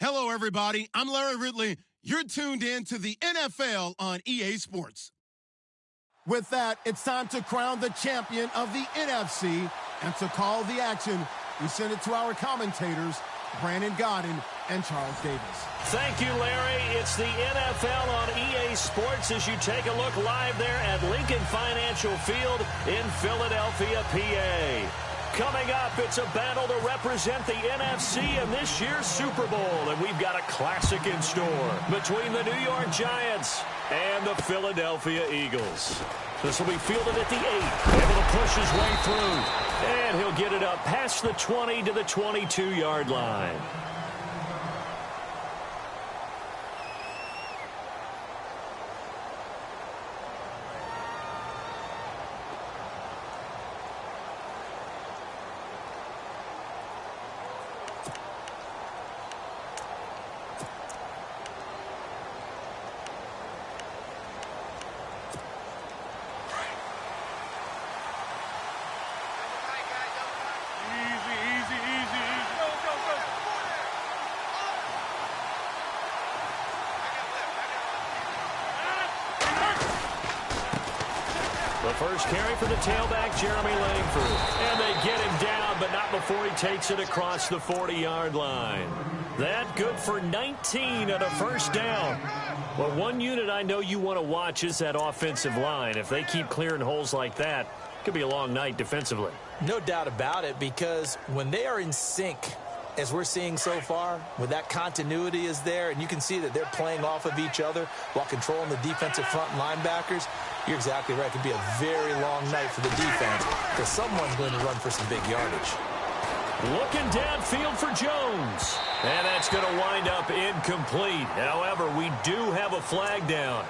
Hello, everybody. I'm Larry Ridley. You're tuned in to the NFL on EA Sports. With that, it's time to crown the champion of the NFC. And to call the action, we send it to our commentators, Brandon Godden and Charles Davis. Thank you, Larry. It's the NFL on EA Sports as you take a look live there at Lincoln Financial Field in Philadelphia, PA. Coming up, it's a battle to represent the NFC in this year's Super Bowl, and we've got a classic in store between the New York Giants and the Philadelphia Eagles. This will be fielded at the 8, able to push his way through, and he'll get it up past the 20 to the 22-yard line. First carry for the tailback, Jeremy Langford. And they get him down, but not before he takes it across the 40-yard line. That good for 19 at a first down. Well, one unit I know you want to watch is that offensive line. If they keep clearing holes like that, it could be a long night defensively. No doubt about it, because when they are in sync, as we're seeing so far, when that continuity is there, and you can see that they're playing off of each other while controlling the defensive front linebackers, you're exactly right. It could be a very long night for the defense because someone's going to run for some big yardage. Looking downfield for Jones. And that's going to wind up incomplete. However, we do have a flag down.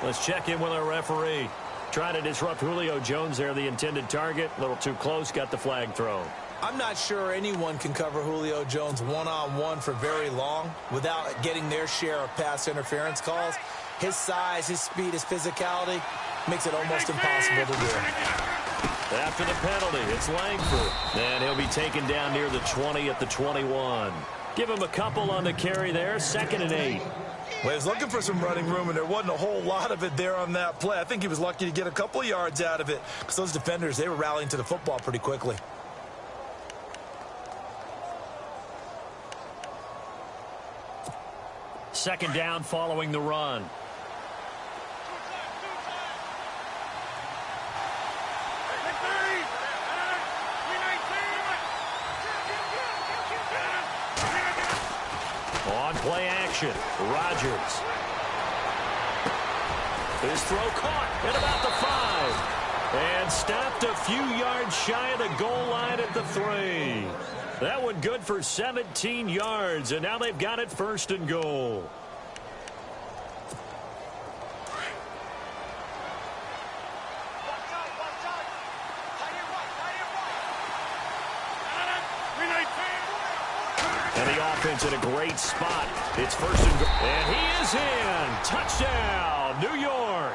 Let's check in with our referee. Trying to disrupt Julio Jones there, the intended target. A little too close, got the flag thrown. I'm not sure anyone can cover Julio Jones one-on-one for very long without getting their share of pass interference calls. His size, his speed, his physicality makes it almost impossible to do. After the penalty, it's Langford. And he'll be taken down near the 20 at the 21. Give him a couple on the carry there, 2nd and 8. Well, he was looking for some running room, and there wasn't a whole lot of it there on that play. I think he was lucky to get a couple of yards out of it because those defenders, they were rallying to the football pretty quickly. Second down following the run. On play action, Rodgers. His throw caught at about the 5. And stopped a few yards shy of the goal line at the 3. That one good for 17 yards, and now they've got it 1st and goal. And the offense in a great spot. It's 1st and goal. And he is in. Touchdown, New York.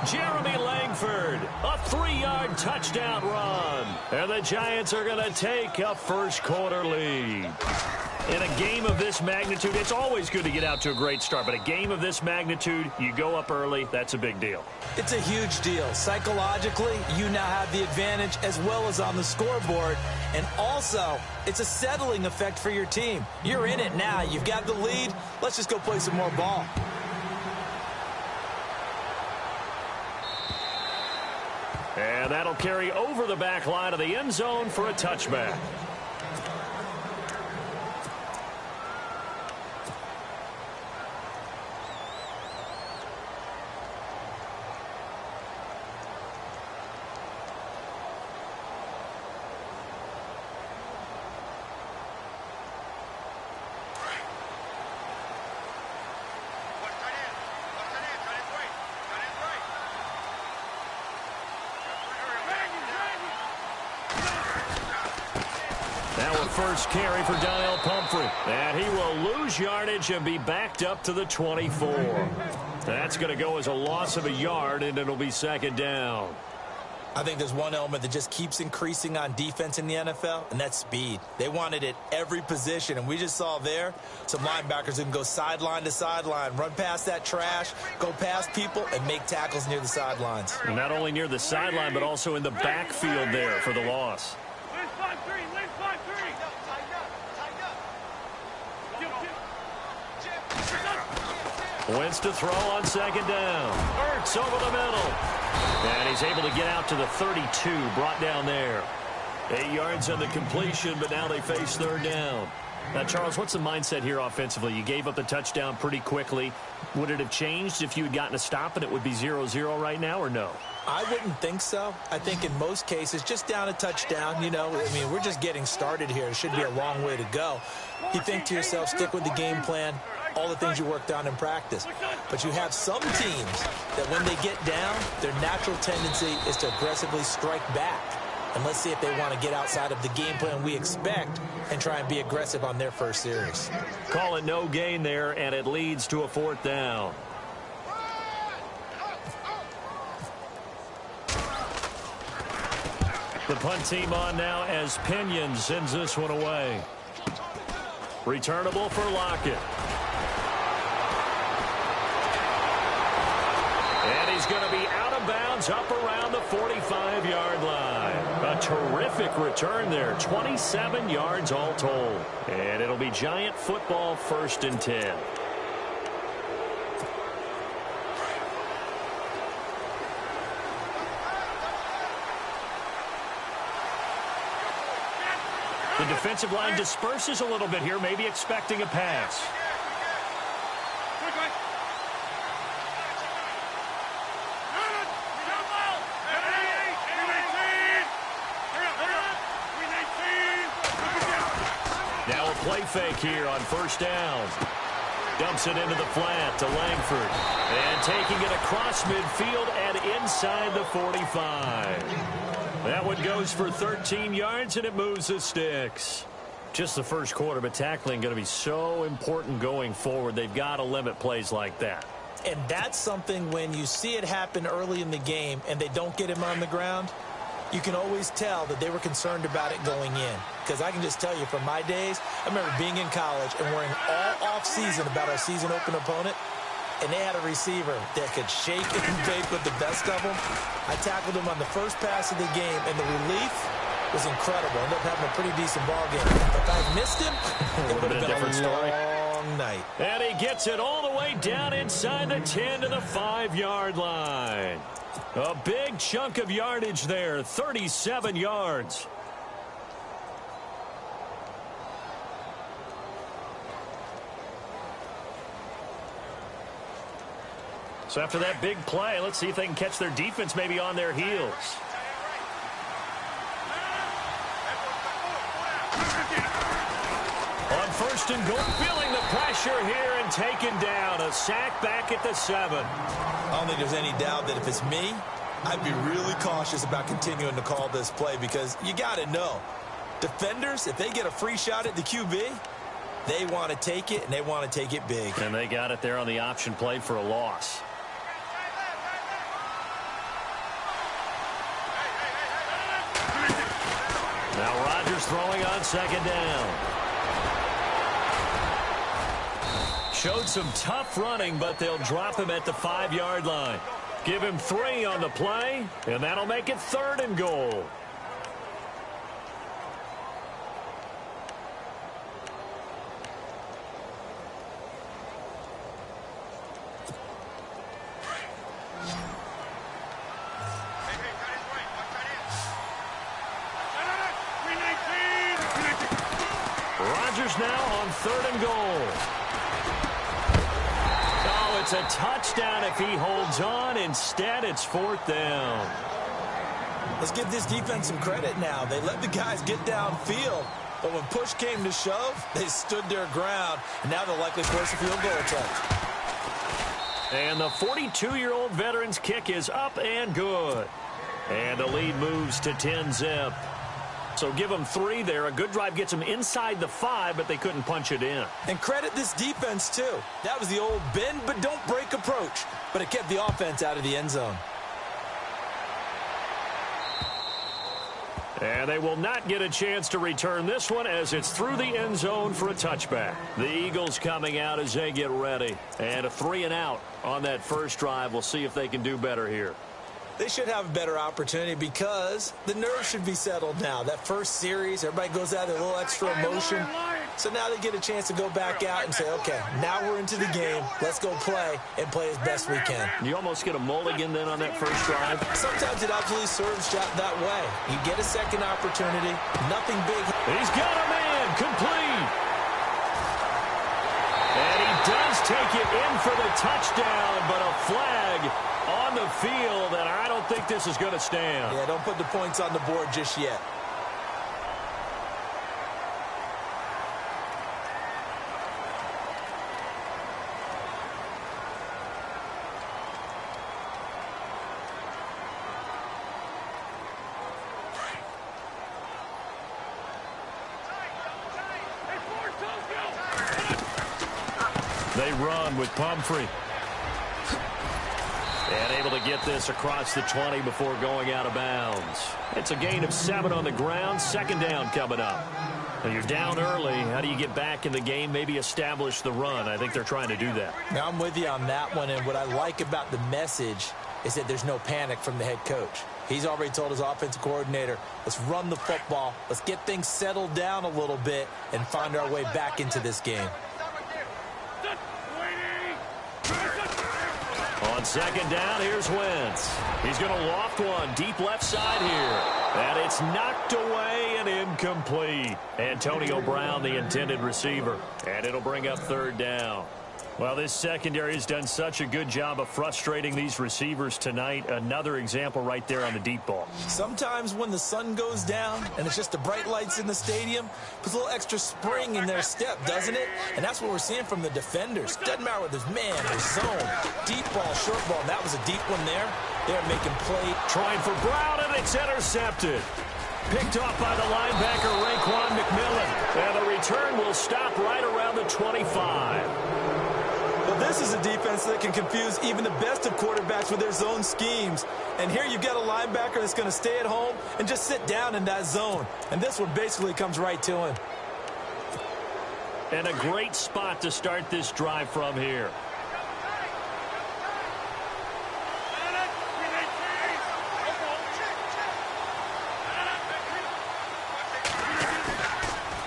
Jeremy Langford, a 3-yard touchdown run. And the Giants are going to take a first-quarter lead. In a game of this magnitude, it's always good to get out to a great start. But a game of this magnitude, you go up early, that's a big deal. It's a huge deal. Psychologically, you now have the advantage as well as on the scoreboard. And also, it's a settling effect for your team. You're in it now. You've got the lead. Let's just go play some more ball. And that'll carry over the back line of the end zone for a touchback. Now a first carry for Donnell Pumphrey. And he will lose yardage and be backed up to the 24. That's going to go as a loss of a yard, and it'll be 2nd down. I think there's one element that just keeps increasing on defense in the NFL, and that's speed. They want it at every position, and we just saw there some linebackers who can go sideline to sideline, run past that trash, go past people, and make tackles near the sidelines. And not only near the sideline, but also in the backfield there for the loss. Wentz to throw on second down. Ertz over the middle. And he's able to get out to the 32, brought down there. 8 yards on the completion, but now they face third down. Now, Charles, what's the mindset here offensively? You gave up the touchdown pretty quickly. Would it have changed if you had gotten a stop and it would be 0-0 right now, or no? I wouldn't think so. I think in most cases, just down a touchdown, you know, I mean, we're just getting started here. It should be a long way to go. You think to yourself, stick with the game plan, all the things you worked on in practice. But you have some teams that when they get down, their natural tendency is to aggressively strike back. And let's see if they want to get outside of the game plan we expect and try and be aggressive on their first series. Call it no gain there, and it leads to a fourth down. The punt team on now as Pinion sends this one away. Returnable for Lockett. And he's going to be out of bounds up around the 45-yard line. A terrific return there. 27 yards all told. And it'll be Giant football 1st and 10. The defensive line disperses a little bit here, maybe expecting a pass. Now a play fake here on 1st down. Dumps it into the flat to Langford. And taking it across midfield and inside the 45. That one goes for 13 yards, and it moves the sticks. Just the first quarter, but tackling going to be so important going forward. They've got to limit plays like that. And that's something when you see it happen early in the game and they don't get him on the ground, you can always tell that they were concerned about it going in. Because I can just tell you from my days, I remember being in college and worrying all off-season about our season open opponent. And they had a receiver that could shake and bake with the best of them. I tackled him on the first pass of the game, and the relief was incredible. Ended up having a pretty decent ball game. If I missed him, it would have been a long night. And he gets it all the way down inside the 10 to the 5-yard line. A big chunk of yardage there, 37 yards. So after that big play, let's see if they can catch their defense maybe on their heels. On 1st and goal, feeling the pressure here and taken down. A sack back at the 7. I don't think there's any doubt that if it's me, I'd be really cautious about continuing to call this play because you got to know, defenders, if they get a free shot at the QB, they want to take it, and they want to take it big. And they got it there on the option play for a loss. Now Rodgers throwing on 2nd down. Showed some tough running, but they'll drop him at the 5-yard line. Give him 3 on the play, and that'll make it 3rd and goal. Rodgers now on 3rd and goal. Oh, it's a touchdown if he holds on. Instead, it's 4th down. Let's give this defense some credit now. They let the guys get downfield, but when push came to shove, they stood their ground, and now they'll likely force a field goal attempt. And the 42-year-old veteran's kick is up and good. And the lead moves to 10-zip. So give them 3 there. A good drive gets them inside the 5, but they couldn't punch it in. And credit this defense, too. That was the old bend but don't break approach, but it kept the offense out of the end zone. And they will not get a chance to return this one as it's through the end zone for a touchback. The Eagles coming out as they get ready. And a 3-and-out on that first drive. We'll see if they can do better here. They should have a better opportunity because the nerves should be settled now. That first series, everybody goes out with a little extra emotion. So now they get a chance to go back out and say, okay, now we're into the game. Let's go play and play as best we can. You almost get a mulligan then on that first drive. Sometimes it absolutely serves that way. You get a second opportunity, nothing big. He's got a man, complete. And he does take it in for the touchdown, but a flag on the field, and I don't think this is going to stand. Yeah, don't put the points on the board just yet. They run with Pumphrey. And able to get this across the 20 before going out of bounds. It's a gain of 7 on the ground. Second down coming up. Now you're down early. How do you get back in the game? Maybe establish the run. I think they're trying to do that. Now I'm with you on that one. And what I like about the message is that there's no panic from the head coach. He's already told his offensive coordinator, let's run the football. Let's get things settled down a little bit and find our way back into this game. On second down, here's Wentz. He's going to loft one deep left side here. And it's knocked away and incomplete. Antonio Brown, the intended receiver. And it'll bring up third down. Well, this secondary has done such a good job of frustrating these receivers tonight. Another example right there on the deep ball. Sometimes when the sun goes down and it's just the bright lights in the stadium, puts a little extra spring in their step, doesn't it? And that's what we're seeing from the defenders. Doesn't matter whether it's man or zone. Deep ball, short ball. And that was a deep one there. They're making play. Trying for Brown, and it's intercepted. Picked off by the linebacker, Raekwon McMillan. And the return will stop right around the 25. Well, this is a defense that can confuse even the best of quarterbacks with their zone schemes. And here you've got a linebacker that's going to stay at home and just sit down in that zone. And this one basically comes right to him. And a great spot to start this drive from here.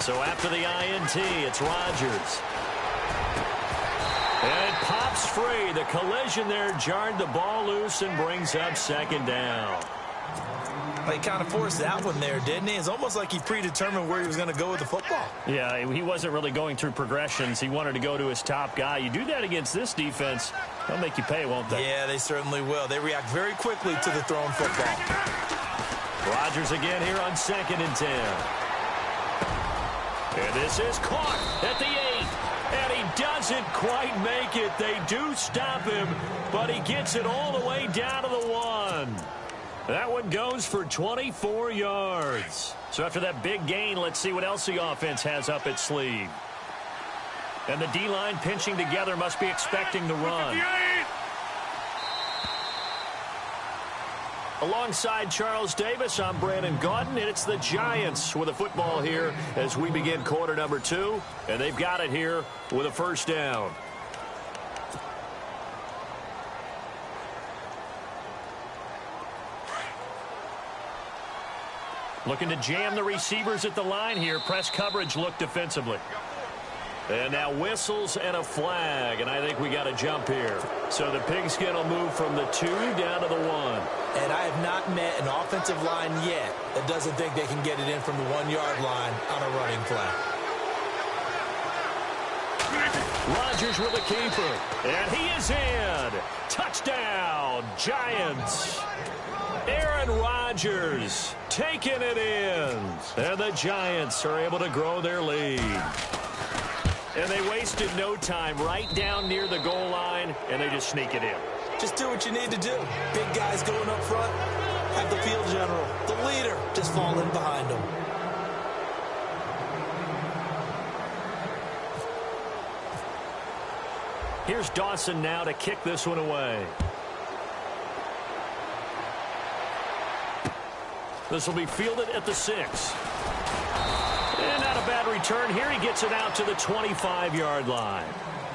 So after the INT, it's Rodgers. And it pops free. The collision there jarred the ball loose and brings up second down. He kind of forced that one there, didn't he? It's almost like he predetermined where he was going to go with the football. Yeah, he wasn't really going through progressions. He wanted to go to his top guy. You do that against this defense, they'll make you pay, won't they? Yeah, they certainly will. They react very quickly to the thrown football. Rodgers again here on 2nd and 10. And this is caught at the 8. And he doesn't quite make it. They do stop him, but he gets it all the way down to the 1. That one goes for 24 yards. So after that big gain, let's see what else the offense has up its sleeve. And the D-line pinching together must be expecting the run. Alongside Charles Davis, I'm Brandon Gaudin, and it's the Giants with a football here as we begin quarter number 2. And they've got it here with a first down. Looking to jam the receivers at the line here. Press coverage look defensively. And now whistles and a flag, and I think we got a jump here. So the pigskin will move from the 2 down to the 1. And I have not met an offensive line yet that doesn't think they can get it in from the 1-yard line on a running play. Rodgers with a keeper, and he is in. Touchdown, Giants. Aaron Rodgers taking it in. And the Giants are able to grow their lead. And they wasted no time right down near the goal line, and they just sneak it in. Just do what you need to do. Big guys going up front. Have the field general, the leader, just fall in behind them. Here's Dawson now to kick this one away. This will be fielded at the 6. And not a bad return here. He gets it out to the 25-yard line.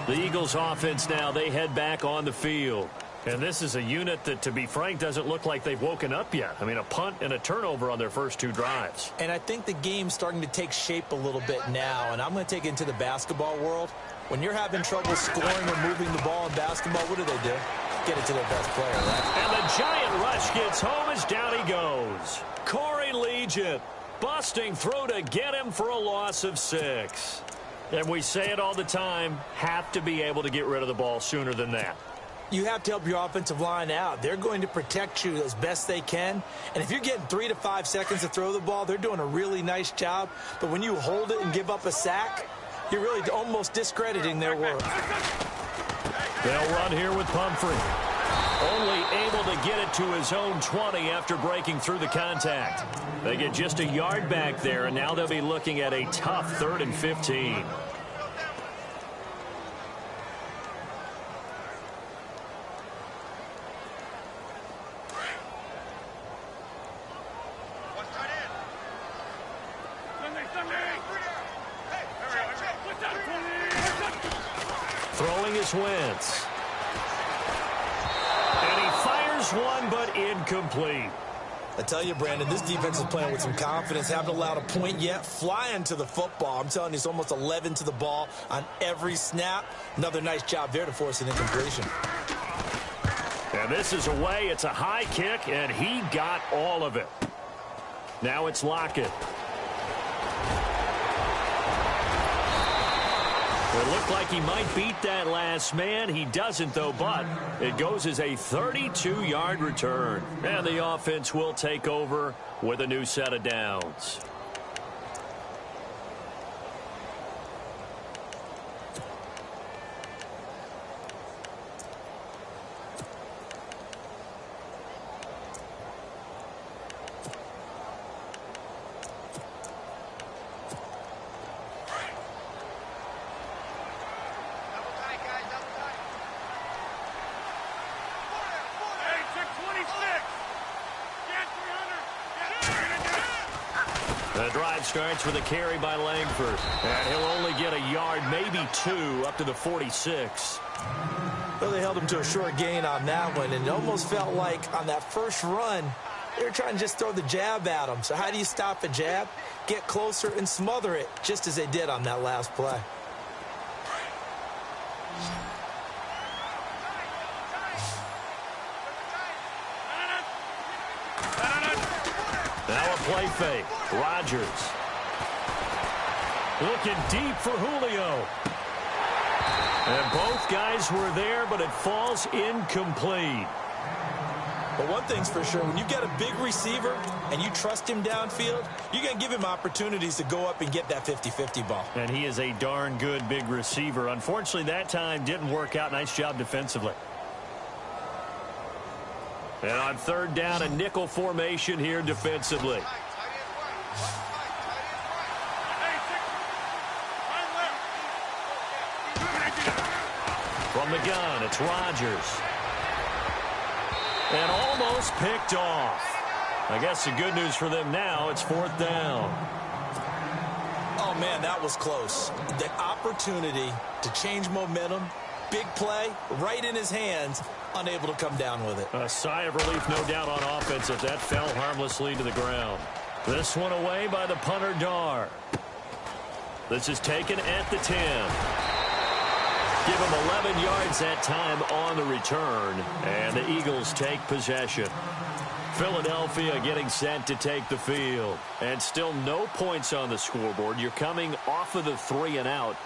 The Eagles offense now, they head back on the field. And this is a unit that, to be frank, doesn't look like they've woken up yet. I mean, a punt and a turnover on their first 2 drives. And I think the game's starting to take shape a little bit now. And I'm going to take it into the basketball world. When you're having trouble scoring or moving the ball in basketball, what do? Get it to their best player, right? And the giant rush gets home as down he goes. Corey Legion busting through to get him for a loss of 6. And we say it all the time, have to be able to get rid of the ball sooner than that. You have to help your offensive line out. They're going to protect you as best they can. And if you're getting 3 to 5 seconds to throw the ball, they're doing a really nice job. But when you hold it and give up a sack, you're really almost discrediting their work. They'll run here with Pumphrey. Only able to get it to his own 20 after breaking through the contact. They get just a yard back there, and now they'll be looking at a tough 3rd and 15. Throwing is Wentz. And he fires one, but incomplete. I tell you, Brandon, this defense is playing with some confidence. Haven't allowed a point yet. Flying to the football. I'm telling you, it's almost 11 to the ball on every snap. Another nice job there to force an incompletion. And this is away. It's a high kick, and he got all of it. Now it's Lockett. It looked like he might beat that last man. He doesn't, though, but it goes as a 32-yard return. And the offense will take over with a new set of downs. The drive starts with a carry by Langford. And he'll only get a yard, maybe 2, up to the 46. Well, they held him to a short gain on that one, and it almost felt like on that first run, they were trying to just throw the jab at him. So how do you stop a jab? Get closer and smother it, just as they did on that last play. Now a play fake. Rodgers. Looking deep for Julio. And both guys were there, but it falls incomplete. But one thing's for sure, when you've got a big receiver and you trust him downfield, you're going to give him opportunities to go up and get that 50-50 ball. And he is a darn good big receiver. Unfortunately, that time didn't work out. Nice job defensively. And on 3rd down, a nickel formation here defensively. From the gun, it's Rodgers. And almost picked off. I guess the good news for them now, it's 4th down. Oh, man, that was close. The opportunity to change momentum, big play, right in his hands, unable to come down with it. A sigh of relief, no doubt, on offense if that fell harmlessly to the ground. This one away by the punter, Dar. This is taken at the 10. Give him 11 yards that time on the return, and the Eagles take possession. Philadelphia getting set to take the field, and still no points on the scoreboard. You're coming off of the 3 and out.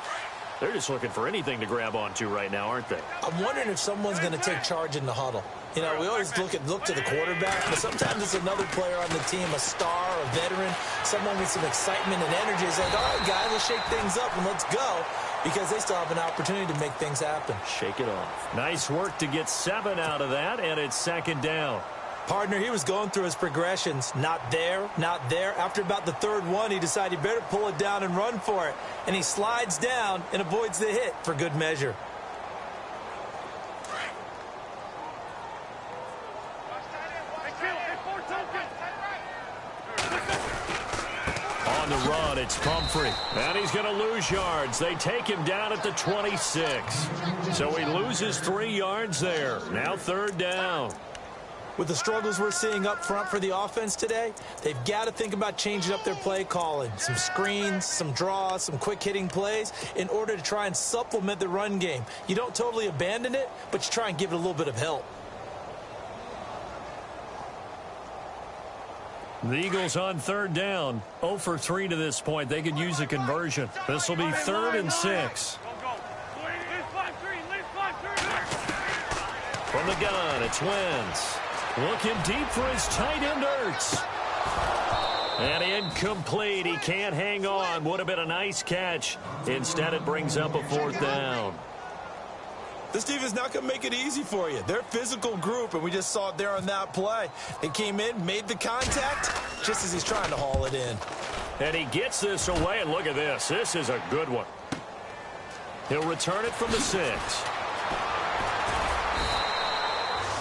They're just looking for anything to grab onto right now, aren't they? I'm wondering if someone's going to take charge in the huddle. You know, we always look to the quarterback, but sometimes it's another player on the team, a star, a veteran, someone with some excitement and energy. It's like, all right, guys, let's shake things up and let's go, because they still have an opportunity to make things happen. Shake it off. Nice work to get 7 out of that, and it's 2nd down. Partner, he was going through his progressions. Not there, not there. After about the 3rd one, he decided he better pull it down and run for it. And he slides down and avoids the hit for good measure. on the run. It's Pumphrey. And he's going to lose yards. They take him down at the 26. So he loses 3 yards there. Now 3rd down. With the struggles we're seeing up front for the offense today, they've got to think about changing up their play calling. Some screens, some draws, some quick-hitting plays in order to try and supplement the run game. You don't totally abandon it, but you try and give it a little bit of help. The Eagles on 3rd down. 0 for 3 to this point. They could use a conversion. This will be 3rd and 6. From the gun, it's Wentz. Looking deep for his tight end, Ertz. And incomplete. He can't hang on. Would have been a nice catch. Instead, it brings up a 4th down. This team is not going to make it easy for you. They're a physical group, and we just saw it there on that play. They came in, made the contact, just as he's trying to haul it in. And he gets this away, and look at this. This is a good one. He'll return it from the 6.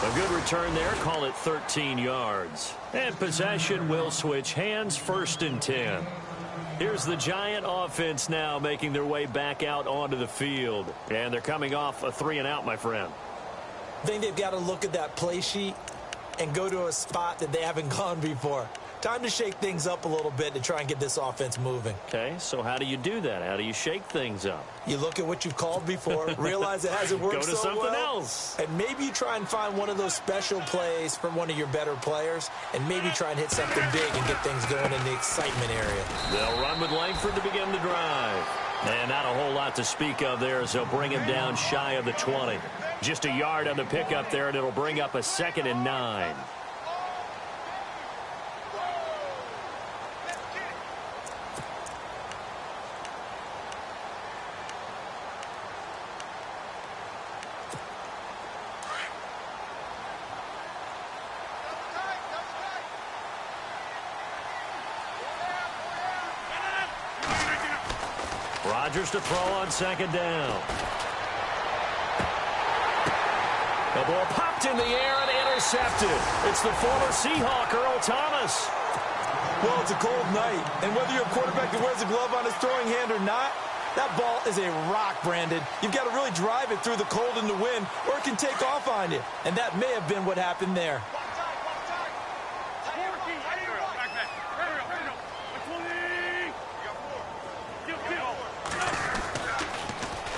A good return there. Call it 13 yards. And possession will switch hands. 1st and 10. Here's the Giant offense now making their way back out onto the field. And they're coming off a 3-and-out, my friend. I think they've got to look at that play sheet and go to a spot that they haven't gone before. Time to shake things up a little bit to try and get this offense moving. Okay, so how do you do that? How do you shake things up? You look at what you've called before, realize it hasn't worked so well. Go to something else. And maybe you try and find one of those special plays from one of your better players, and maybe try and hit something big and get things going in the excitement area. They'll run with Langford to begin the drive. And not a whole lot to speak of there as they'll bring him down shy of the 20. Just a yard on the pickup there, and it'll bring up a 2nd and 9. Rodgers to throw on 2nd down. The ball popped in the air and intercepted. It's the former Seahawk, Earl Thomas. Well, it's a cold night, and whether you're a quarterback that wears a glove on his throwing hand or not, that ball is a rock, Brandon. You've got to really drive it through the cold and the wind, or it can take off on you. And that may have been what happened there.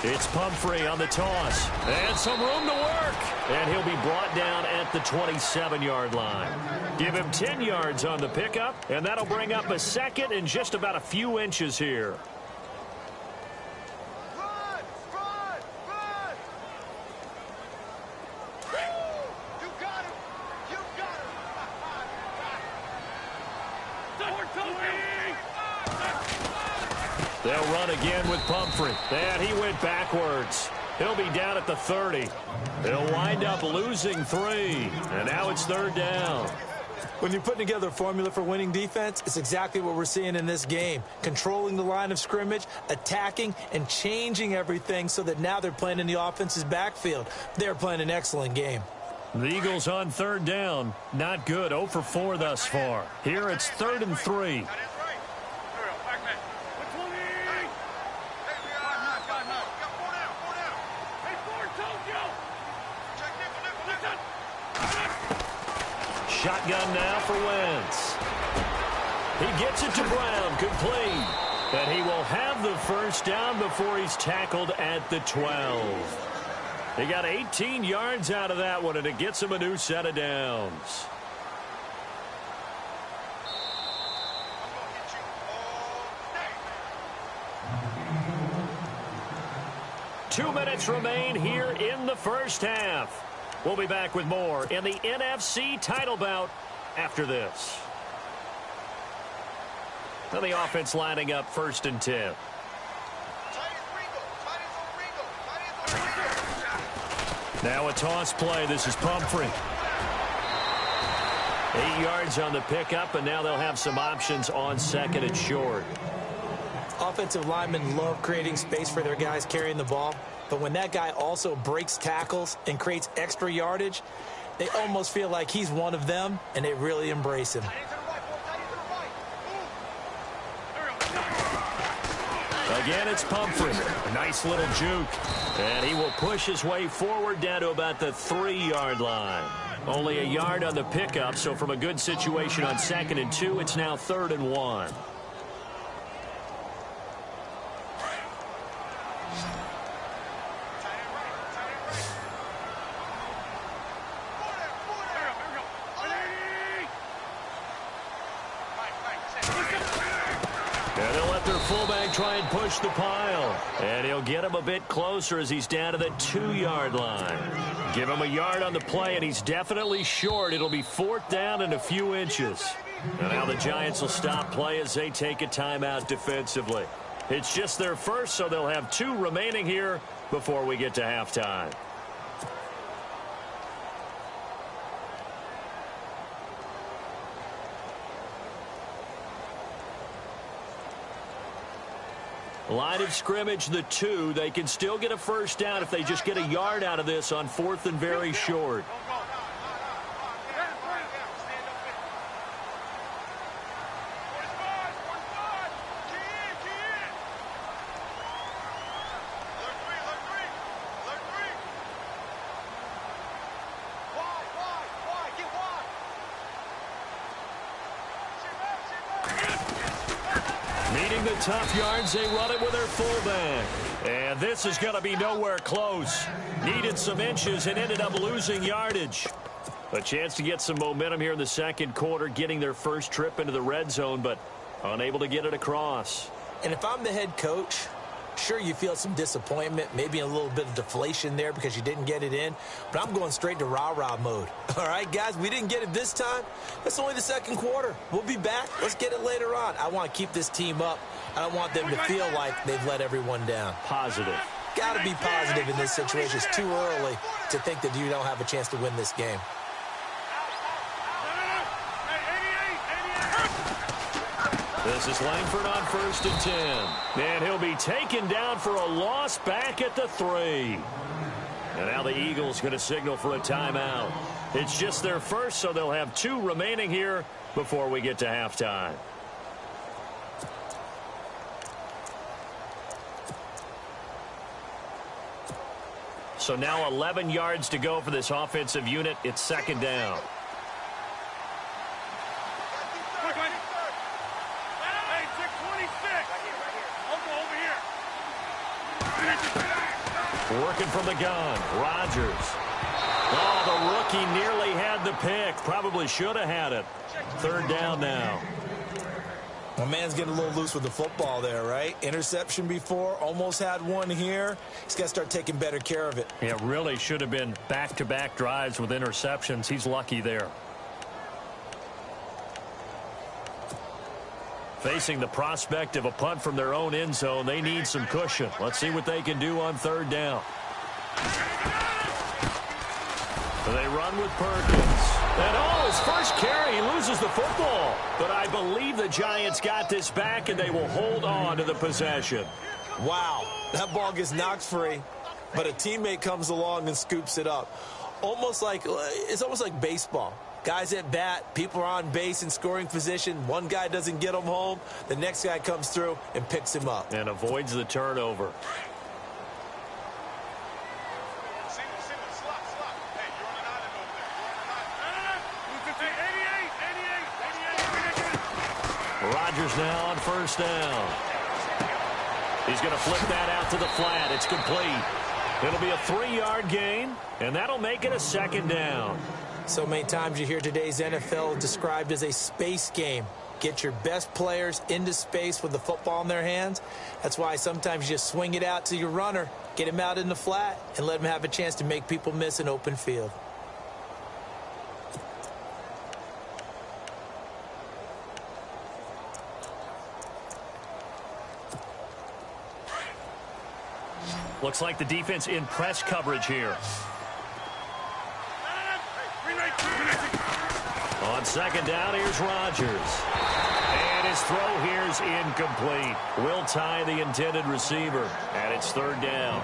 It's Pumphrey on the toss. And some room to work. And he'll be brought down at the 27-yard line. Give him 10 yards on the pickup, and that'll bring up a 2nd and just about a few inches here. They'll run again with Pumphrey. And he went backwards. He'll be down at the 30. They'll wind up losing 3. And now it's 3rd down. When you're putting together a formula for winning defense, it's exactly what we're seeing in this game. Controlling the line of scrimmage, attacking, and changing everything so that now they're playing in the offense's backfield. They're playing an excellent game. The Eagles on 3rd down. Not good. 0 for 4 thus far. Here it's 3rd and 3. Shotgun now for Wentz. He gets it to Brown, complete. And he will have the 1st down before he's tackled at the 12. He got 18 yards out of that one, and it gets him a new set of downs. Two minutes remain here in the first half. We'll be back with more in the NFC title bout after this. Now the offense lining up 1st and 10. Now a toss play. This is Pumphrey. 8 yards on the pickup, and now they'll have some options on 2nd and short. Offensive linemen love creating space for their guys carrying the ball. But when that guy also breaks tackles and creates extra yardage, they almost feel like he's one of them, and they really embrace him. Again, it's Pumphrey. A nice little juke. And he will push his way forward down to about the 3-yard line. Only a yard on the pickup, so from a good situation on 2nd and 2, it's now 3rd and 1. And they'll let their fullback try and push the pile. And he'll get him a bit closer as he's down to the 2-yard line. Give him a yard on the play, and he's definitely short. It'll be 4th down and a few inches. And now the Giants will stop play as they take a timeout defensively. It's just their first, so they'll have 2 remaining here before we get to halftime. Line of scrimmage, the 2. They can still get a first down if they just get a yard out of this on 4th and very short. Needing the tough yards, they run it with their fullback. And this is going to be nowhere close. Needed some inches and ended up losing yardage. A chance to get some momentum here in the 2nd quarter, getting their first trip into the red zone, but unable to get it across. And if I'm the head coach, sure, you feel some disappointment, maybe a little bit of deflation there because you didn't get it in, but I'm going straight to rah-rah mode. All right, guys, we didn't get it this time. That's only the 2nd quarter. We'll be back. Let's get it later on. I want to keep this team up. I don't want them to feel like they've let everyone down. Positive. Got to be positive in this situation. It's too early to think that you don't have a chance to win this game. This is Langford on 1st and 10. And he'll be taken down for a loss back at the 3. And now the Eagles going to signal for a timeout. It's just their first, so they'll have 2 remaining here before we get to halftime. So now 11 yards to go for this offensive unit. It's 2nd down. Working from the gun, Rodgers. Oh, the rookie nearly had the pick. Probably should have had it. 3rd down now. My man's getting a little loose with the football there, right? Interception before, almost had one here. He's got to start taking better care of it. Yeah, really should have been back-to-back drives with interceptions. He's lucky there. Facing the prospect of a punt from their own end zone, they need some cushion. Let's see what they can do on 3rd down. They run with Perkins. And his first carry, he loses the football. But I believe the Giants got this back, and they will hold on to the possession. Wow, that ball gets knocked free, but a teammate comes along and scoops it up. It's almost like baseball. Guys at bat, people are on base in scoring position. One guy doesn't get him home. The next guy comes through and picks him up. And avoids the turnover. Rodgers now on 1st down. He's going to flip that out to the flat. It's complete. It'll be a 3-yard gain, and that'll make it a 2nd down. So many times you hear today's NFL described as a space game. Get your best players into space with the football in their hands. That's why sometimes you just swing it out to your runner, get him out in the flat, and let him have a chance to make people miss an open field. Looks like the defense in press coverage here. On 2nd down, here's Rodgers. And his throw here is incomplete. Will tie the intended receiver, and it's 3rd down.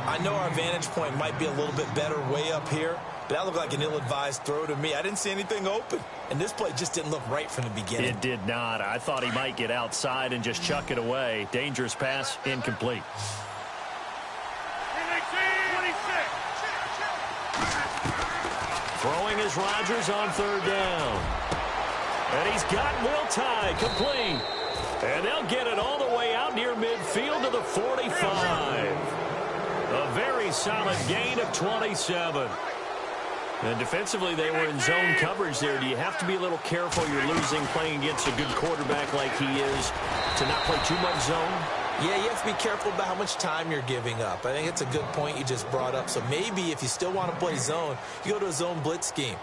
I know our vantage point might be a little bit better way up here, but that looked like an ill-advised throw to me. I didn't see anything open, and this play just didn't look right from the beginning. It did not. I thought he might get outside and just chuck it away. Dangerous pass, incomplete. Throwing is Rodgers on third down. And he's got Will Tye complete. And they'll get it all the way out near midfield to the 45. A very solid gain of 27. And defensively, they were in zone coverage there. Do you have to be a little careful? You're losing playing against a good quarterback like he is to not play too much zone? Yeah, you have to be careful about how much time you're giving up. I think it's a good point you just brought up. So maybe if you still want to play zone, you go to a zone blitz scheme.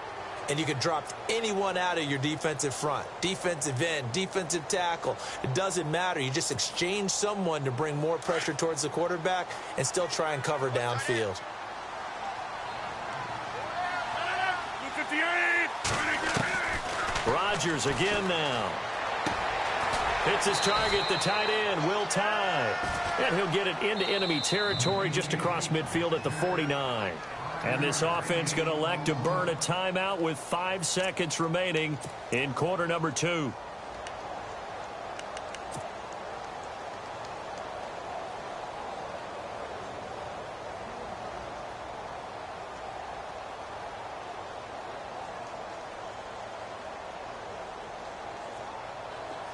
And you can drop anyone out of your defensive front. Defensive end, defensive tackle. It doesn't matter. You just exchange someone to bring more pressure towards the quarterback and still try and cover downfield. Rodgers again now. Hits his target, the tight end, Will Tye. And he'll get it into enemy territory just across midfield at the 49. And this offense going to elect to burn a timeout with 5 seconds remaining in quarter number 2.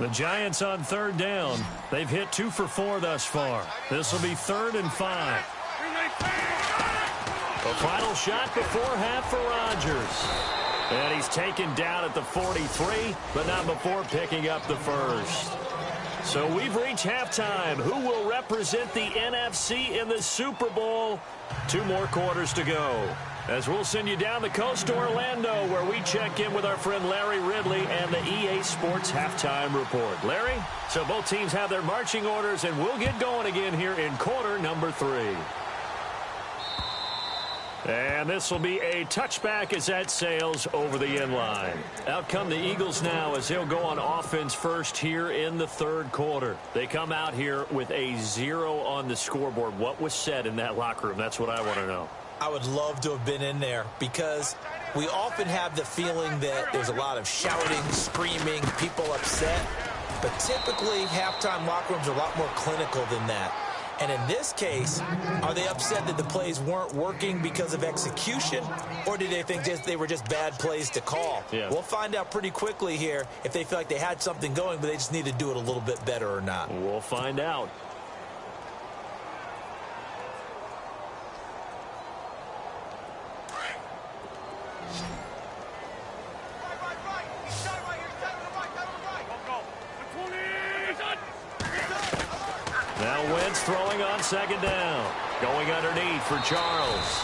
The Giants on third down. They've hit 2 for 4 thus far. This will be 3rd and 5. A final shot before half for Rodgers. And he's taken down at the 43, but not before picking up the first. So we've reached halftime. Who will represent the NFC in the Super Bowl? 2 more quarters to go. As we'll send you down the coast to Orlando, where we check in with our friend Larry Ridley and the EA Sports Halftime Report. Larry, so both teams have their marching orders, and we'll get going again here in quarter number 3. And this will be a touchback as that sails over the end line. Out come the Eagles now as they'll go on offense first here in the 3rd quarter. They come out here with a 0 on the scoreboard. What was said in that locker room? That's what I want to know. I would love to have been in there because we often have the feeling that there's a lot of shouting, screaming, people upset. But typically, halftime locker rooms are a lot more clinical than that. And in this case, are they upset that the plays weren't working because of execution, or did they think they were just bad plays to call? Yeah. We'll find out pretty quickly here if they feel like they had something going, but they just need to do it a little bit better or not. We'll find out. Now Wentz throwing on 2nd down. Going underneath for Charles.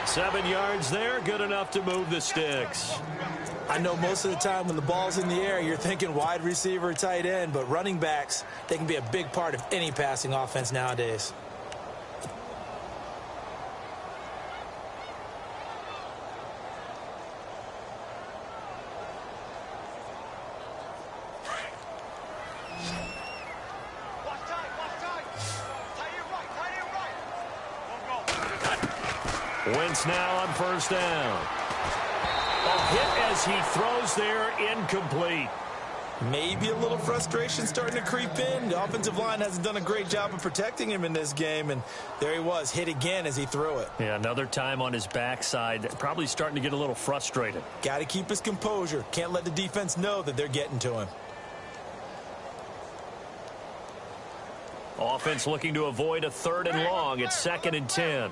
7 yards there, good enough to move the sticks. I know most of the time when the ball's in the air, you're thinking wide receiver, tight end, but running backs, they can be a big part of any passing offense nowadays. Wentz now on 1st down. A hit as he throws there, incomplete. Maybe a little frustration starting to creep in. The offensive line hasn't done a great job of protecting him in this game, and there he was, hit again as he threw it. Yeah, another time on his backside, probably starting to get a little frustrated. Got to keep his composure. Can't let the defense know that they're getting to him. Offense looking to avoid a 3rd and long. It's 2nd and 10.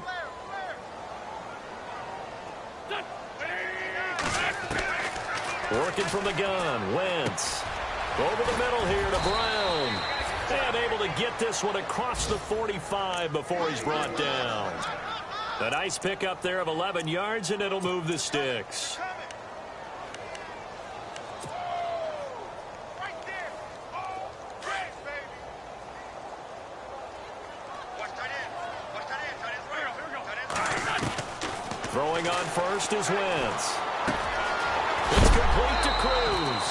Working from the gun, Wentz. Over the middle here to Brown. And able to get this one across the 45 before he's brought down. A nice pickup there of 11 yards, and it'll move the sticks. Throwing on first is Wentz. It's complete to Cruz.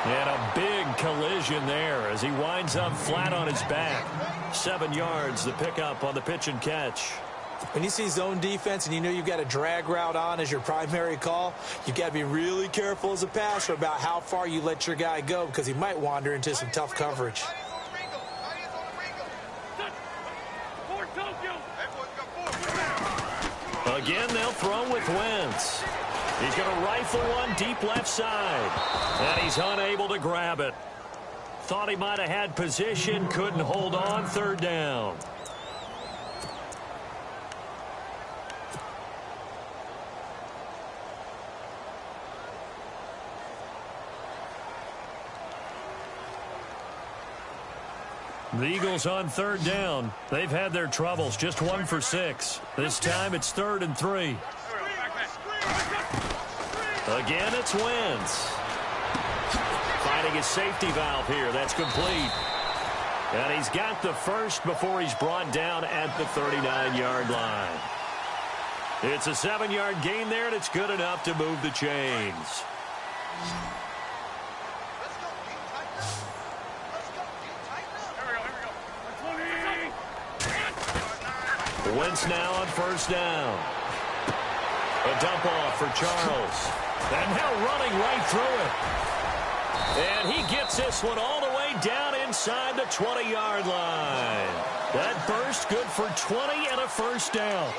And a big collision there as he winds up flat on his back. 7 yards, the pickup on the pitch and catch. When you see zone defense and you know you've got a drag route on as your primary call, you've got to be really careful as a passer about how far you let your guy go because he might wander into some tough coverage. Again, they'll throw with Wentz. He's going to rifle one deep left side. And he's unable to grab it. Thought he might have had position, couldn't hold on, third down. The Eagles on third down. They've had their troubles, just 1 for 6. This time it's 3rd and 3. Again, it's Wentz. Finding his safety valve here. That's complete. And he's got the first before he's brought down at the 39-yard line. It's a 7-yard gain there, and it's good enough to move the chains. Wentz now on first down. A dump off for Charles. And now running right through it. And he gets this one all the way down inside the 20-yard line. That burst good for 20 and a first down.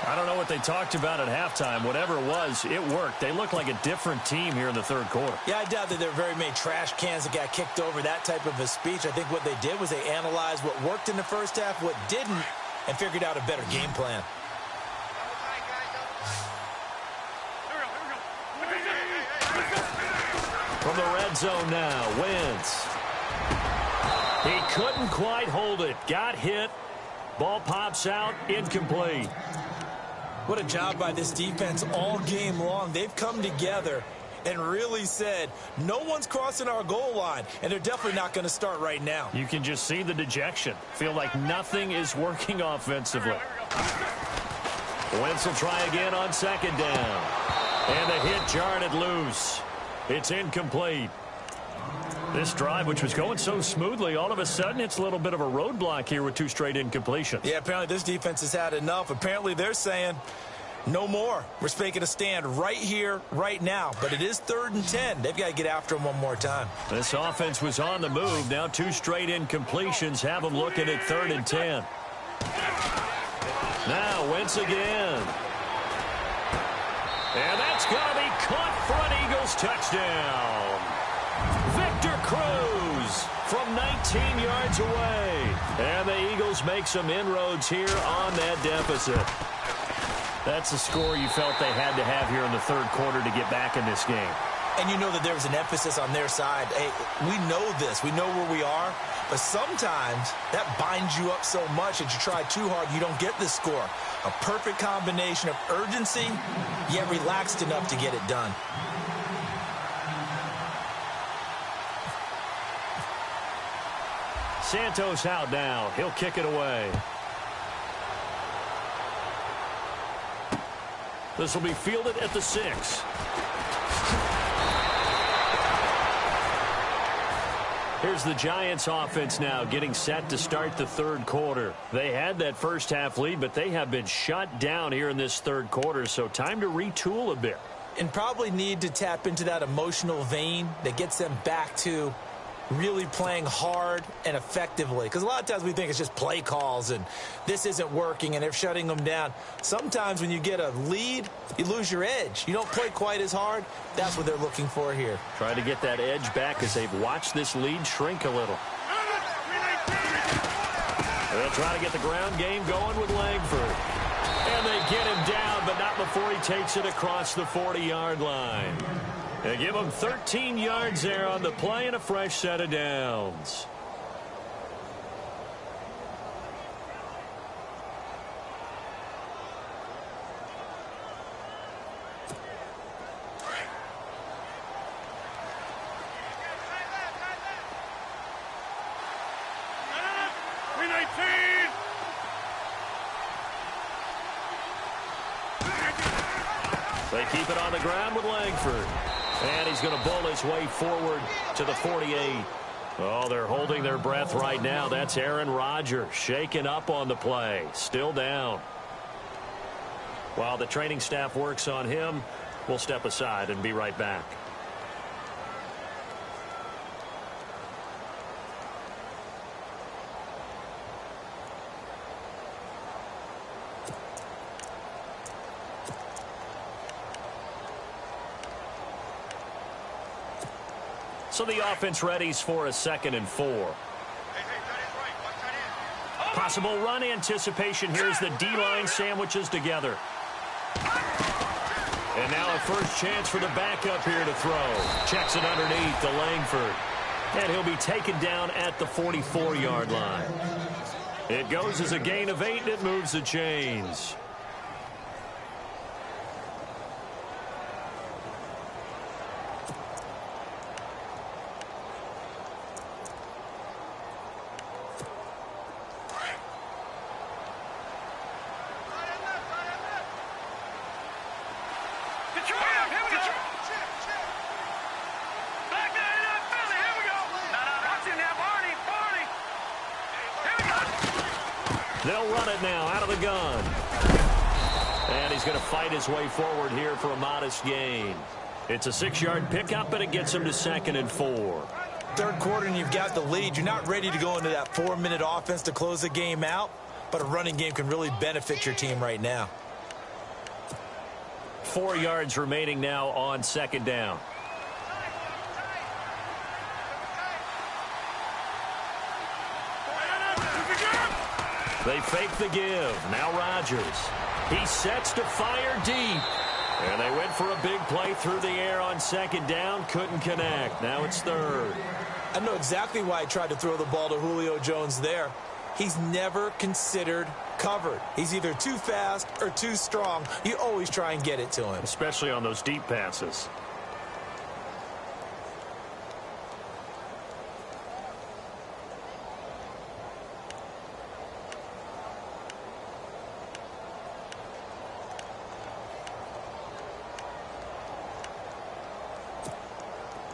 I don't know what they talked about at halftime. Whatever it was, it worked. They look like a different team here in the third quarter. Yeah, I doubt that there were very many trash cans that got kicked over, that type of a speech. I think what they did was they analyzed what worked in the first half, what didn't, and figured out a better game plan. From the red zone now, Wentz. He couldn't quite hold it. Got hit. Ball pops out, incomplete. What a job by this defense all game long. They've come together and really said, no one's crossing our goal line, and they're definitely not going to start right now. You can just see the dejection. Feel like nothing is working offensively. Wentz will try again on second down. And the hit jarred it loose. It's incomplete. This drive, which was going so smoothly, all of a sudden it's a little bit of a roadblock here with 2 straight incompletions. Yeah, apparently this defense has had enough. Apparently they're saying, no more. We're making a stand right here, right now. But it is 3rd and 10. They've got to get after him one more time. This offense was on the move. Now 2 straight incompletions have them looking at 3rd and 10. Now Wentz again. And that's going to be caught for an Eagles touchdown. Victor Cruz from 19 yards away. And the Eagles make some inroads here on that deficit. That's the score you felt they had to have here in the third quarter to get back in this game. And you know that there was an emphasis on their side. Hey, we know this. We know where we are. But sometimes that binds you up so much that you try too hard, you don't get this score. A perfect combination of urgency, yet relaxed enough to get it done. Santos out now. He'll kick it away. This will be fielded at the 6. Here's the Giants offense now getting set to start the third quarter. They had that first half lead, but they have been shut down here in this third quarter, so time to retool a bit. And probably need to tap into that emotional vein that gets them back to really playing hard and effectively. Because a lot of times we think it's just play calls and this isn't working and they're shutting them down. Sometimes when you get a lead, you lose your edge. You don't play quite as hard. That's what they're looking for here. Try to get that edge back as they've watched this lead shrink a little. They'll try to get the ground game going with Langford. And they get him down, but not before he takes it across the 40-yard line. They give him 13 yards there on the play and a fresh set of downs. They keep it on the ground with Langford. And he's going to bowl his way forward to the 48. Oh, they're holding their breath right now. That's Aaron Rodgers shaking up on the play. Still down. While the training staff works on him, we'll step aside and be right back. So the offense readies for a 2nd and 4. Possible run anticipation here as the D-line sandwiches together. And now a first chance for the backup here to throw. Checks it underneath to Langford. And he'll be taken down at the 44-yard line. It goes as a gain of 8, and it moves the chains. They'll run it now out of the gun. And he's going to fight his way forward here for a modest gain. It's a 6-yard pickup, and it gets him to 2nd and 4. Third quarter, and you've got the lead. You're not ready to go into that 4-minute offense to close the game out, but a running game can really benefit your team right now. 4 yards remaining now on 2nd down. They fake the give. Now Rodgers. He sets to fire deep. And they went for a big play through the air on 2nd down. Couldn't connect. Now it's 3rd. I know exactly why he tried to throw the ball to Julio Jones there. He's never considered covered. He's either too fast or too strong. You always try and get it to him. Especially on those deep passes.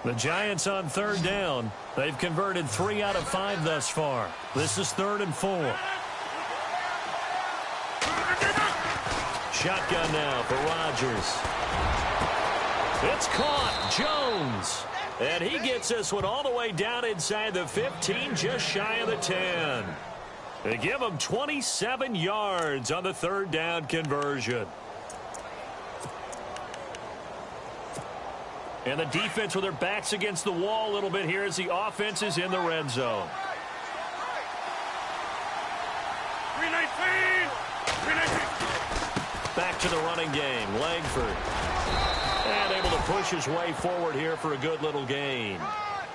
The Giants on 3rd down. They've converted 3 out of 5 thus far. This is 3rd and 4. Shotgun now for Rodgers. It's caught. Jones. And he gets this one all the way down inside the 15, just shy of the 10. They give him 27 yards on the 3rd down conversion. And the defense with their backs against the wall a little bit here as the offense is in the red zone. 319! Back to the running game. Langford. And able to push his way forward here for a good little gain.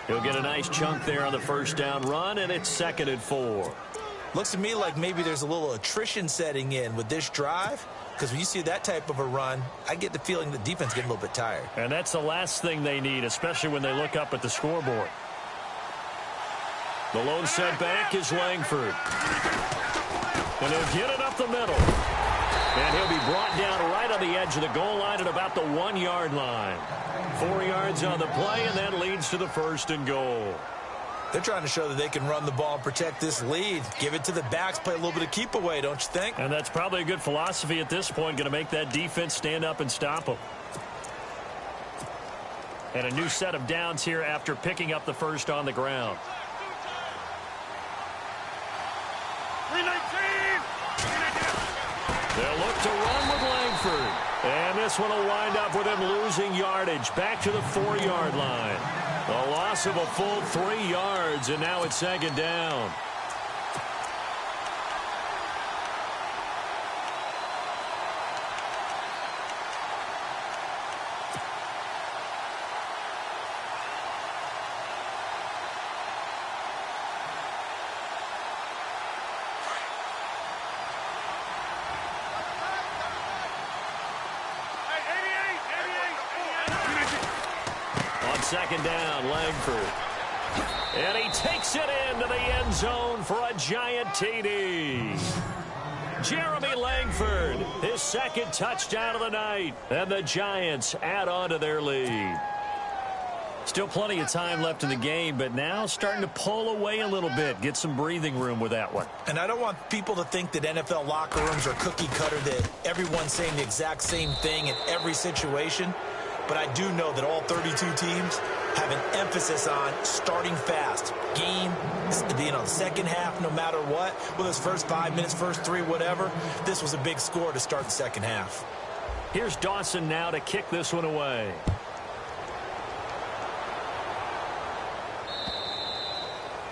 He'll get a nice chunk there on the 1st down run, and it's 2nd and 4. Looks to me like maybe there's a little attrition setting in with this drive. Because when you see that type of a run, I get the feeling the defense getting a little bit tired. And that's the last thing they need, especially when they look up at the scoreboard. The lone setback is Langford. And he'll get it up the middle. And he'll be brought down right on the edge of the goal line at about the 1-yard line. 4 yards on the play, and that leads to the 1st and goal. They're trying to show that they can run the ball and protect this lead. Give it to the backs, play a little bit of keep away, don't you think? And that's probably a good philosophy at this point, going to make that defense stand up and stop them. And a new set of downs here after picking up the 1st on the ground. 319! They'll look to run with Langford. And this one will wind up with him losing yardage back to the 4-yard line. A loss of a full 3 yards, and now it's 2nd down. On 2nd down, Langford. And he takes it into the end zone for a giant TD. Jeremy Langford, his 2nd touchdown of the night. And the Giants add on to their lead. Still plenty of time left in the game, but now starting to pull away a little bit. Get some breathing room with that one. And I don't want people to think that NFL locker rooms are cookie cutter, that everyone's saying the exact same thing in every situation. But I do know that all 32 teams have an emphasis on starting fast. Game, second half, no matter what. Whether it's first 5 minutes, first 3, whatever. This was a big score to start the second half. Here's Dawson now to kick this one away.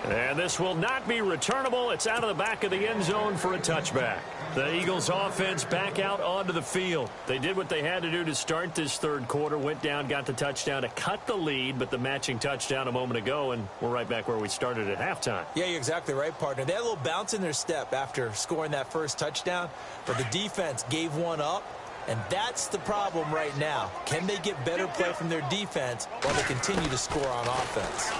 And this will not be returnable. It's out of the back of the end zone for a touchback. The Eagles offense back out onto the field. They did what they had to do to start this third quarter. Went down, got the touchdown to cut the lead, but the matching touchdown a moment ago, and we're right back where we started at halftime. Yeah, you're exactly right, partner. They had a little bounce in their step after scoring that first touchdown, but the defense gave one up, and that's the problem right now. Can they get better play from their defense while they continue to score on offense?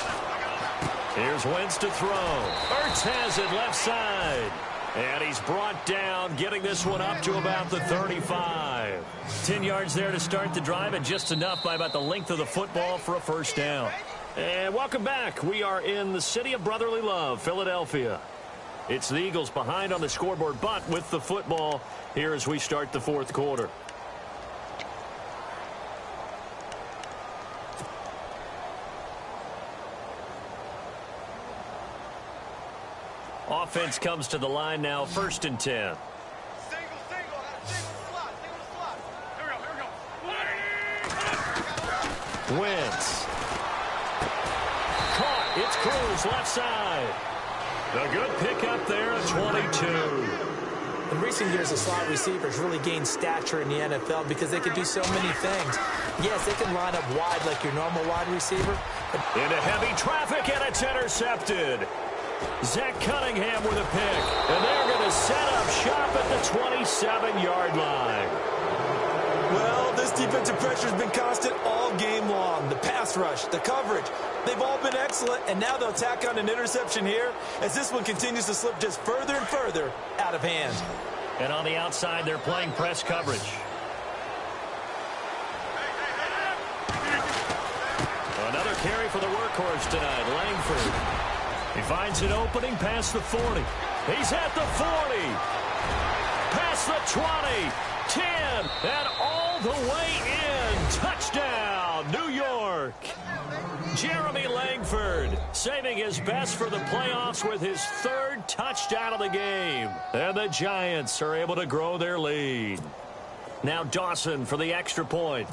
Here's Wentz to throw. Ertz has it left side. And he's brought down, getting this one up to about the 35. 10 yards there to start the drive, and just enough by about the length of the football for a first down. And welcome back. We are in the city of brotherly love, Philadelphia. It's the Eagles behind on the scoreboard, but with the football here as we start the fourth quarter. Offense comes to the line now, 1st and 10. Single slot. Here we go. Wentz. Caught. It's Cruz, left side. A good pickup there at 22. In recent years, the slot receivers really gained stature in the NFL because they can do so many things. Yes, they can line up wide like your normal wide receiver. Into heavy traffic, and it's intercepted. Zach Cunningham with a pick, and they're going to set up shop at the 27-yard line. Well, this defensive pressure has been constant all game long. The pass rush, the coverage, they've all been excellent, and now they'll tack on an interception here as this one continues to slip just further and further out of hand. And on the outside, they're playing press coverage. Another carry for the workhorse tonight, Langford. He finds an opening past the 40. He's at the 40. Past the 20. 10. And all the way in. Touchdown, New York. Jeremy Langford saving his best for the playoffs with his 3rd touchdown of the game. And the Giants are able to grow their lead. Now Dawson for the extra point.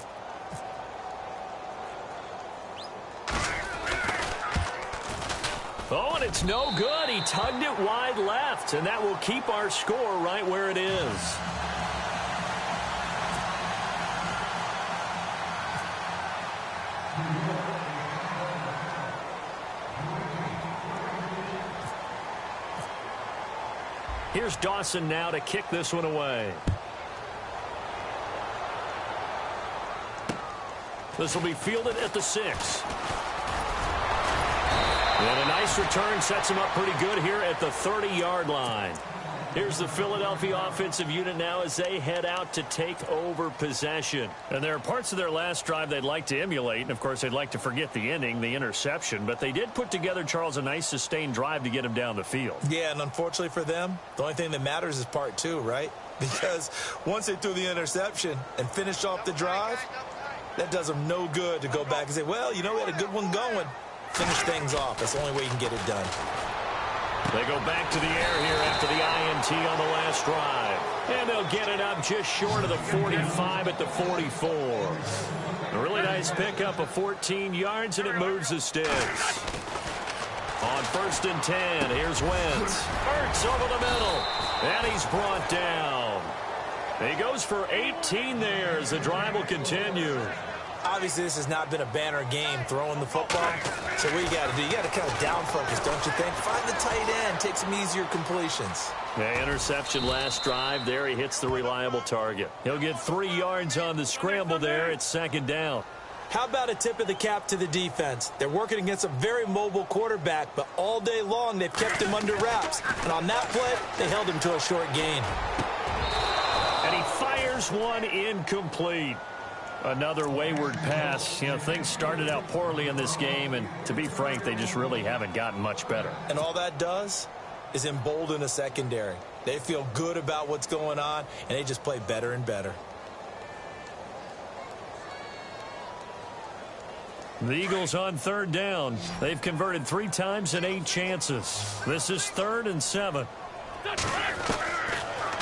Oh, and it's no good. He tugged it wide left, and that will keep our score right where it is. Here's Dawson now to kick this one away. This will be fielded at the 6. And a nice return sets him up pretty good here at the 30-yard line. Here's the Philadelphia offensive unit now as they head out to take over possession. And there are parts of their last drive they'd like to emulate. And, of course, they'd like to forget the ending, the interception. But they did put together, Charles, a nice sustained drive to get him down the field. Yeah, and unfortunately for them, the only thing that matters is part 2, right? Because once they threw the interception and finished off the drive, that does them no good to go back and say, well, you know, we had a good one going. Finish things off. That's the only way you can get it done. They go back to the air here after the INT on the last drive. And they'll get it up just short of the 45 at the 44. A really nice pickup of 14 yards, and it moves the sticks. On 1st and 10, here's Wentz. Ertz over the middle, and he's brought down. He goes for 18 there as the drive will continue. Obviously, this has not been a banner game throwing the football. So what you got to do, you got to kind of down focus, don't you think? Find the tight end, take some easier completions. The interception last drive there. He hits the reliable target. He'll get 3 yards on the scramble there. It's 2nd down. How about a tip of the cap to the defense? They're working against a very mobile quarterback, but all day long they've kept him under wraps. And on that play, they held him to a short gain. And he fires one incomplete. Another wayward pass. You know, things started out poorly in this game, and to be frank, they just really haven't gotten much better. And all that does is embolden a secondary. They feel good about what's going on, and they just play better and better. The Eagles on third down. They've converted 3 times in 8 chances. This is 3rd and 7.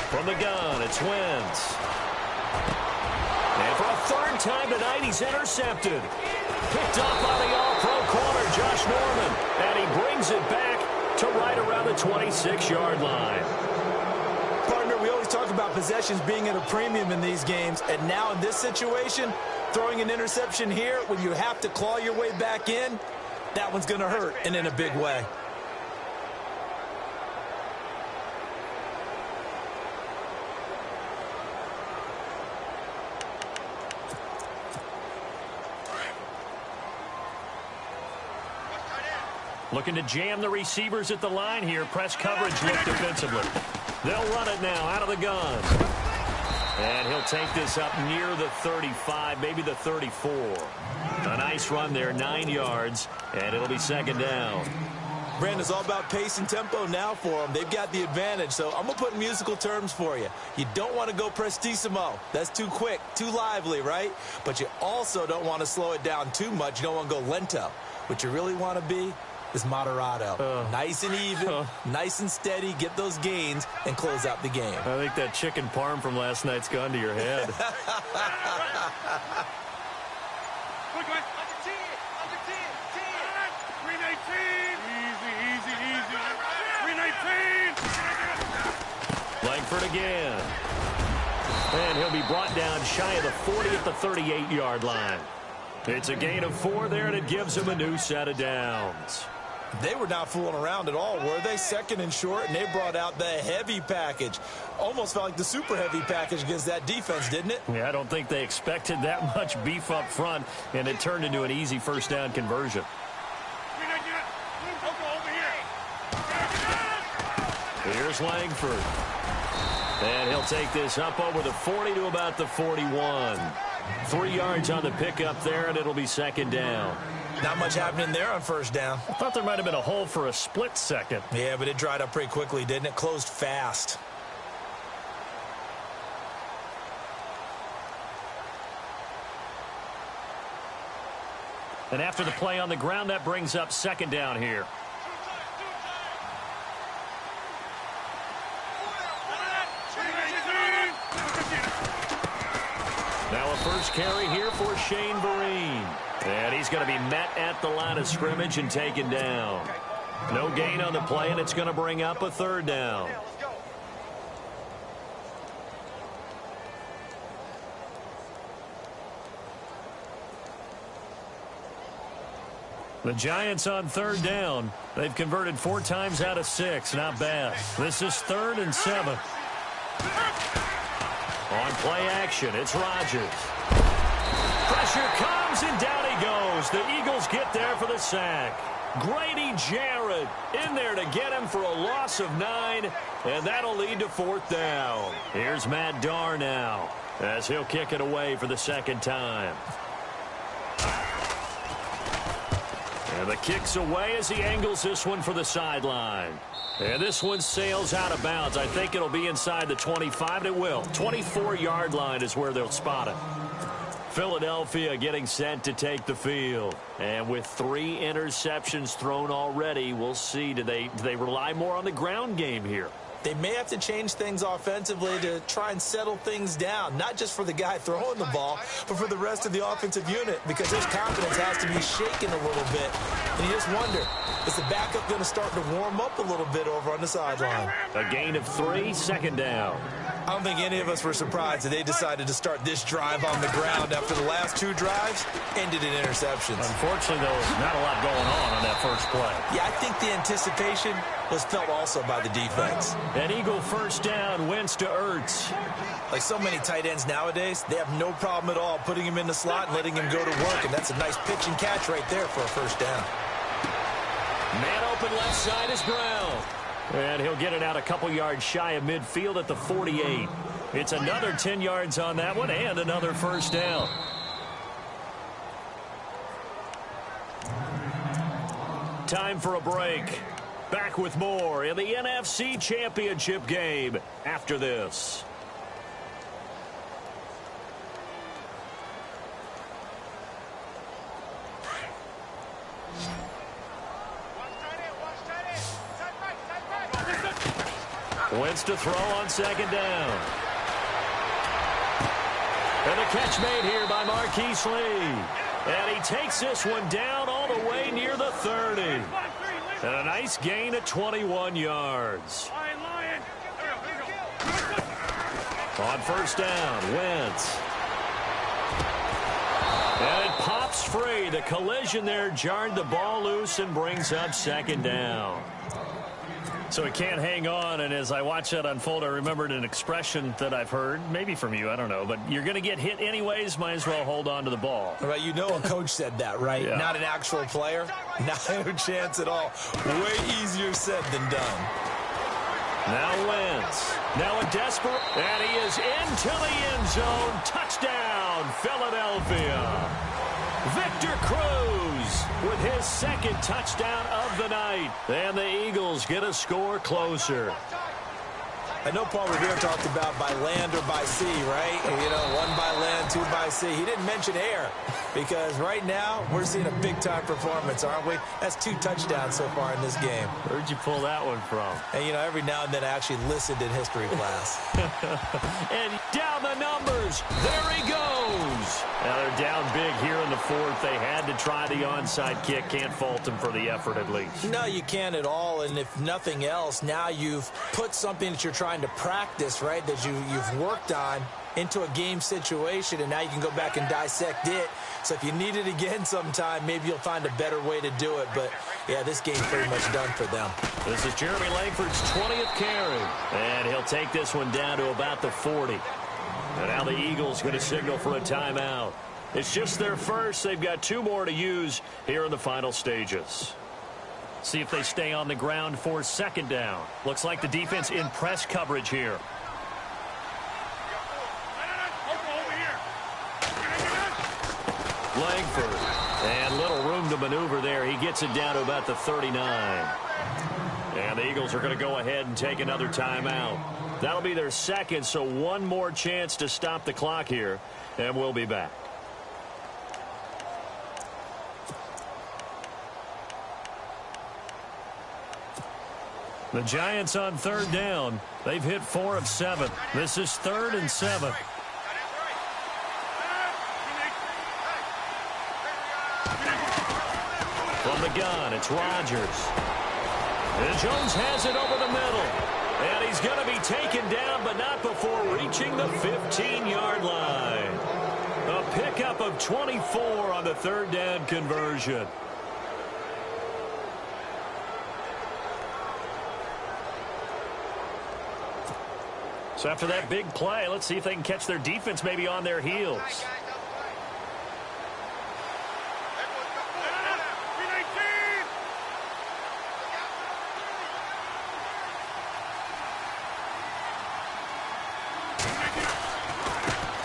From the gun, it's Wentz. And for a 3rd time tonight, he's intercepted. Picked up by the all-pro corner, Josh Norman. And he brings it back to right around the 26-yard line. Partner, we always talk about possessions being at a premium in these games. And now in this situation, throwing an interception here when you have to claw your way back in, that one's going to hurt, and in a big way. Looking to jam the receivers at the line here. Press coverage look defensively. They'll run it now out of the gun. And he'll take this up near the 35, maybe the 34. A nice run there, 9 yards, and it'll be 2nd down. Brandon, it's all about pace and tempo now for them. They've got the advantage, so I'm going to put musical terms for you. You don't want to go prestissimo. That's too quick, too lively, right? But you also don't want to slow it down too much. You don't want to go lento. What you really want to be is moderato. Nice and even, nice and steady, get those gains, and close out the game. I think that chicken parm from last night's gone to your head. Look, guys, on the 10, on the 10, 10. 319. 319. Langford again. And he'll be brought down shy of the 40 at the 38-yard line. It's a gain of 4 there, and it gives him a new set of downs. They were not fooling around at all, were they? 2nd and short, and they brought out the heavy package. Almost felt like the super heavy package against that defense, didn't it? Yeah, I don't think they expected that much beef up front, and it turned into an easy 1st down conversion. Here's Langford. And he'll take this up over the 40 to about the 41. 3 yards on the pickup there, and it'll be 2nd down. Not much happening there on 1st down. I thought there might have been a hole for a split second. Yeah, but it dried up pretty quickly, didn't it? Closed fast. And after the play on the ground, that brings up 2nd down here. Now a 1st carry here for Shane Vereen. And he's going to be met at the line of scrimmage and taken down. No gain on the play, and it's going to bring up a 3rd down. The Giants on 3rd down. They've converted 4 times out of 6. Not bad. This is 3rd and 7. On play action, it's Rodgers. Pressure comes, and down he goes. The Eagles get there for the sack. Grady Jarrett in there to get him for a loss of 9, and that'll lead to 4th down. Here's Matt Darr now, as he'll kick it away for the 2nd time. And the kick's away as he angles this one for the sideline. And this one sails out of bounds. I think it'll be inside the 25, and it will. 24-yard line is where they'll spot it. Philadelphia getting set to take the field. And with 3 interceptions thrown already, we'll see. Do they rely more on the ground game here? They may have to change things offensively to try and settle things down, not just for the guy throwing the ball, but for the rest of the offensive unit, because his confidence has to be shaken a little bit. And you just wonder, is the backup going to start to warm up a little bit over on the sideline? A gain of 3, 2nd down. I don't think any of us were surprised that they decided to start this drive on the ground after the last 2 drives ended in interceptions. Unfortunately, there was not a lot going on that first play. Yeah, I think the anticipation was felt also by the defense. An Eagle 1st down, Wentz to Ertz. Like so many tight ends nowadays, they have no problem at all putting him in the slot and letting him go to work, and that's a nice pitch and catch right there for a 1st down. Man open left side is Brown. And he'll get it out a couple yards shy of midfield at the 48. It's another 10 yards on that one and another 1st down. Time for a break. Back with more in the NFC Championship game after this. Wentz to throw on second down. And the catch made here by Marquise Lee. And he takes this one down all the way near the 30. And a nice gain of 21 yards. On first down, Wentz. And it pops free. The collision there jarred the ball loose and brings up second down. So he can't hang on, and as I watch that unfold, I remembered an expression that I've heard, maybe from you, I don't know, but you're going to get hit anyways, might as well hold on to the ball. Right, you know a coach said that, right? Yeah. Not an actual player. No chance at all. Way easier said than done. Now Wentz. Now a desperate, and he is into the end zone. Touchdown, Philadelphia. Victor Cruz with his second touchdown of the night. And the Eagles get a score closer. I know Paul Revere talked about by land or by sea, right? You know, one by land, two by sea. He didn't mention air because right now we're seeing a big-time performance, aren't we? That's 2 touchdowns so far in this game. Where'd you pull that one from? And, you know, every now and then I actually listened in history class. And down the numbers. There he goes. Now they're down big here in the fourth. They had to try the onside kick. Can't fault them for the effort at least. No, you can't at all. And if nothing else, now you've put something that you're trying to practice, right, that you've worked on into a game situation, and now you can go back and dissect it. So if you need it again sometime, maybe you'll find a better way to do it. But, yeah, this game's pretty much done for them. This is Jeremy Langford's 20th carry. And he'll take this one down to about the 40. And now the Eagles going to signal for a timeout. It's just their first. They've got 2 more to use here in the final stages. See if they stay on the ground for second down. Looks like the defense in press coverage here. Langford. And little room to maneuver there. He gets it down to about the 39. And the Eagles are going to go ahead and take another timeout. That'll be their second, so one more chance to stop the clock here. And we'll be back. The Giants on third down. They've hit 4 of 7. This is 3rd and 7. From the gun, it's Rodgers. And Jones has it over the middle. And he's going to be taken down, but not before reaching the 15-yard line. A pickup of 24 on the third down conversion. So after that big play, let's see if they can catch their defense maybe on their heels.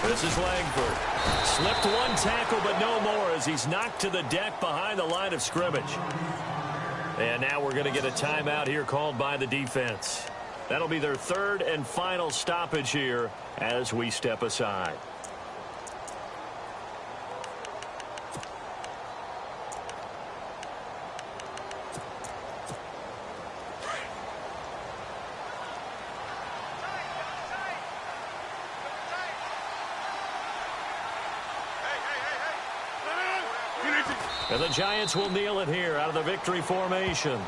This is Langford. Slipped one tackle, but no more as he's knocked to the deck behind the line of scrimmage. And now we're going to get a timeout here called by the defense. That'll be their 3rd and final stoppage here as we step aside. And the Giants will kneel it here out of the victory formation.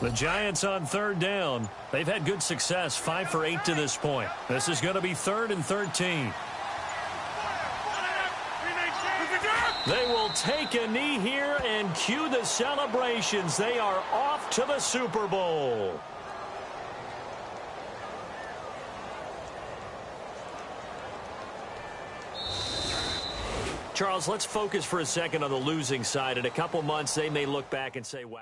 The Giants on third down. They've had good success, 5 for 8 to this point. This is going to be 3rd and 13. They will take a knee here and cue the celebrations. They are off to the Super Bowl. Charles, let's focus for a second on the losing side. In a couple months, they may look back and say, wow.